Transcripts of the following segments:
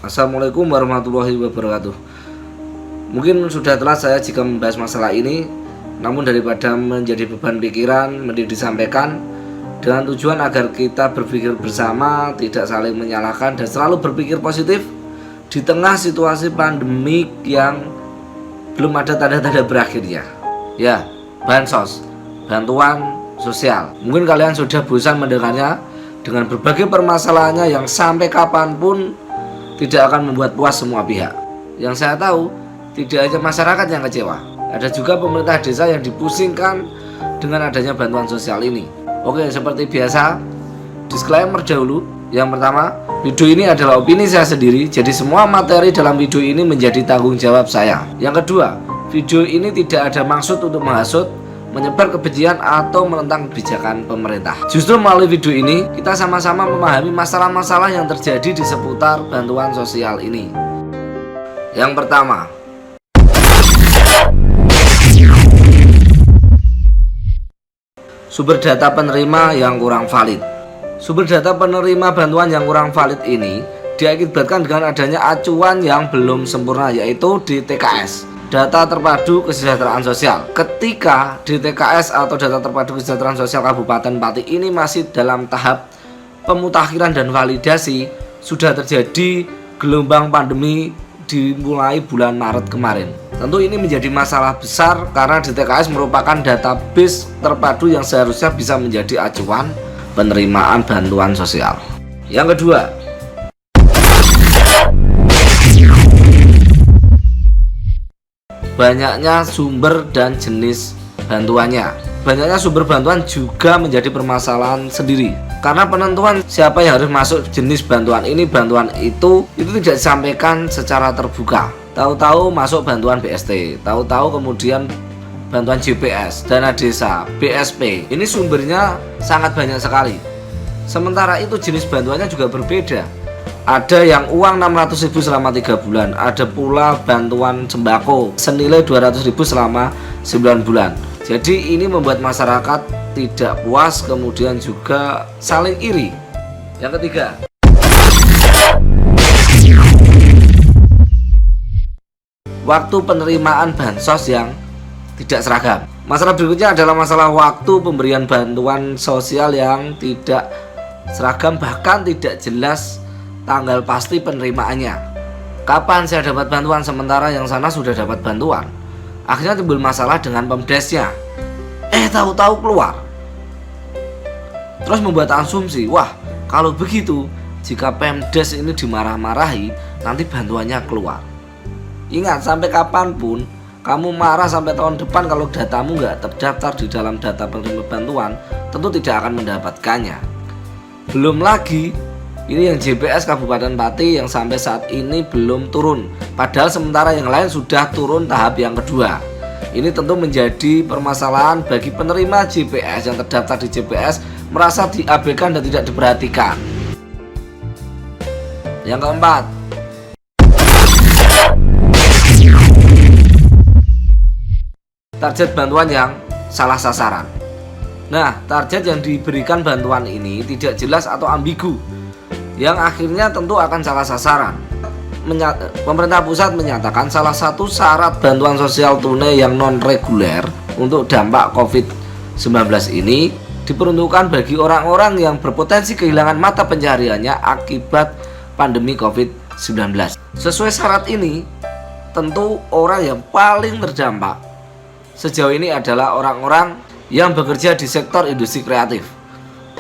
Assalamualaikum warahmatullahi wabarakatuh. Mungkin sudah telat saya jika membahas masalah ini, namun daripada menjadi beban pikiran, mending disampaikan dengan tujuan agar kita berpikir bersama, tidak saling menyalahkan dan selalu berpikir positif di tengah situasi pandemik yang belum ada tanda-tanda berakhirnya. Ya, bansos, bantuan sosial. Mungkin kalian sudah bosan mendengarnya dengan berbagai permasalahannya yang sampai kapanpun tidak akan membuat puas semua pihak. Yang saya tahu, tidak hanya masyarakat yang kecewa, ada juga pemerintah desa yang dipusingkan dengan adanya bantuan sosial ini. Oke, seperti biasa, disclaimer dahulu. Yang pertama, video ini adalah opini saya sendiri, jadi semua materi dalam video ini menjadi tanggung jawab saya. Yang kedua, video ini tidak ada maksud untuk menghasut, menyebar kebencian atau menentang kebijakan pemerintah. Justru melalui video ini kita sama-sama memahami masalah-masalah yang terjadi di seputar bantuan sosial ini. Yang pertama, sumber data penerima yang kurang valid. Sumber data penerima bantuan yang kurang valid ini diakibatkan dengan adanya acuan yang belum sempurna, yaitu DTKS, Data Terpadu Kesejahteraan Sosial. Ketika DTKS atau Data Terpadu Kesejahteraan Sosial Kabupaten Pati ini masih dalam tahap pemutakhiran dan validasi, sudah terjadi gelombang pandemi dimulai bulan Maret kemarin. Tentu ini menjadi masalah besar karena DTKS merupakan database terpadu yang seharusnya bisa menjadi acuan penerimaan bantuan sosial. Yang kedua, banyaknya sumber dan jenis bantuannya. Banyaknya sumber bantuan juga menjadi permasalahan sendiri, karena penentuan siapa yang harus masuk jenis bantuan ini, bantuan itu tidak disampaikan secara terbuka. Tahu-tahu masuk bantuan BST, tahu-tahu kemudian bantuan JPS, dana desa, BSP. Ini sumbernya sangat banyak sekali. Sementara itu jenis bantuannya juga berbeda. Ada yang uang 600.000 selama 3 bulan, ada pula bantuan sembako senilai 200.000 selama 9 bulan. Jadi ini membuat masyarakat tidak puas, kemudian juga saling iri. Yang ketiga, waktu penerimaan bansos yang tidak seragam. Masalah berikutnya adalah masalah waktu pemberian bantuan sosial yang tidak seragam, bahkan tidak jelas tanggal pasti penerimaannya. Kapan saya dapat bantuan sementara yang sana sudah dapat bantuan? Akhirnya timbul masalah dengan pemdesnya. Tahu-tahu keluar. Terus membuat asumsi, wah kalau begitu jika Pemdes ini dimarah-marahi, nanti bantuannya keluar. Ingat, sampai kapanpun kamu marah sampai tahun depan kalau datamu nggak terdaftar di dalam data penerima bantuan, tentu tidak akan mendapatkannya. Belum lagi ini yang JPS Kabupaten Pati yang sampai saat ini belum turun, padahal sementara yang lain sudah turun tahap yang kedua. Ini tentu menjadi permasalahan bagi penerima JPS yang terdaftar di JPS, merasa diabaikan dan tidak diperhatikan. Yang keempat, target bantuan yang salah sasaran. Nah, target yang diberikan bantuan ini tidak jelas atau ambigu, yang akhirnya tentu akan salah sasaran. Pemerintah pusat menyatakan salah satu syarat bantuan sosial tunai yang non-reguler untuk dampak COVID-19 ini diperuntukkan bagi orang-orang yang berpotensi kehilangan mata pencahariannya akibat pandemi COVID-19. Sesuai syarat ini, tentu orang yang paling terdampak sejauh ini adalah orang-orang yang bekerja di sektor industri kreatif.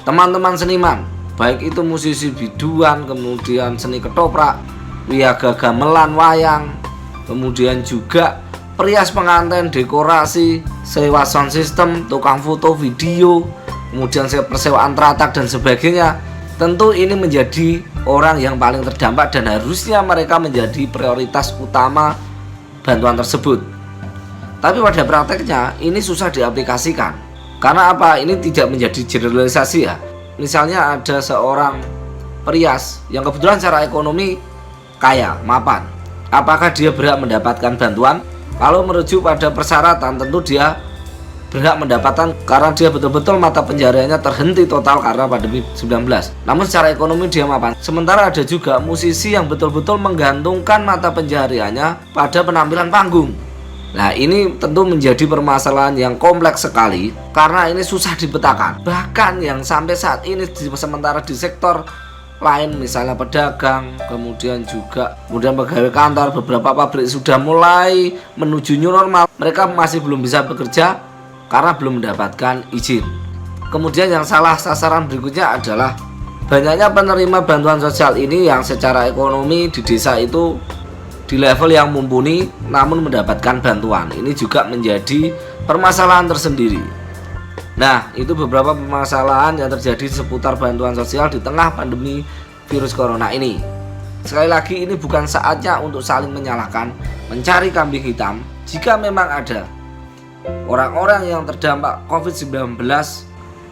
Teman-teman seniman, baik itu musisi biduan, kemudian seni ketoprak, wiaga gamelan, wayang, kemudian juga perias pengantin, dekorasi, sewa sound system, tukang foto video, kemudian persewaan teratak dan sebagainya. Tentu ini menjadi orang yang paling terdampak dan harusnya mereka menjadi prioritas utama bantuan tersebut. Tapi pada prakteknya ini susah diaplikasikan. Karena apa? Ini tidak menjadi generalisasi ya. Misalnya ada seorang perias yang kebetulan secara ekonomi kaya, mapan. Apakah dia berhak mendapatkan bantuan? Kalau merujuk pada persyaratan, tentu dia berhak mendapatkan karena dia betul-betul mata pencahariannya terhenti total karena pandemi 19. Namun secara ekonomi dia mapan. Sementara ada juga musisi yang betul-betul menggantungkan mata pencahariannya pada penampilan panggung. Nah, ini tentu menjadi permasalahan yang kompleks sekali karena ini susah dipetakan. Bahkan yang sampai saat ini sementara di sektor lain misalnya pedagang, kemudian pegawai kantor, beberapa pabrik sudah mulai menuju new normal, mereka masih belum bisa bekerja karena belum mendapatkan izin. Kemudian yang salah sasaran berikutnya adalah banyaknya penerima bantuan sosial ini yang secara ekonomi di desa itu di level yang mumpuni namun mendapatkan bantuan. Ini juga menjadi permasalahan tersendiri. Nah, itu beberapa permasalahan yang terjadi seputar bantuan sosial di tengah pandemi virus corona ini. Sekali lagi, ini bukan saatnya untuk saling menyalahkan, mencari kambing hitam. Jika memang ada orang-orang yang terdampak COVID-19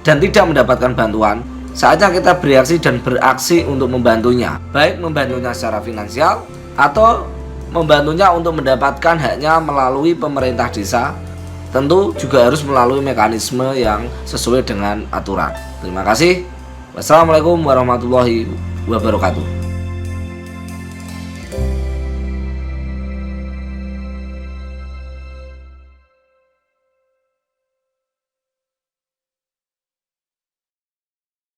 dan tidak mendapatkan bantuan, saatnya kita bereaksi dan beraksi untuk membantunya. Baik membantunya secara finansial atau membantunya untuk mendapatkan haknya melalui pemerintah desa. Tentu juga harus melalui mekanisme yang sesuai dengan aturan. Terima kasih. Wassalamualaikum warahmatullahi wabarakatuh.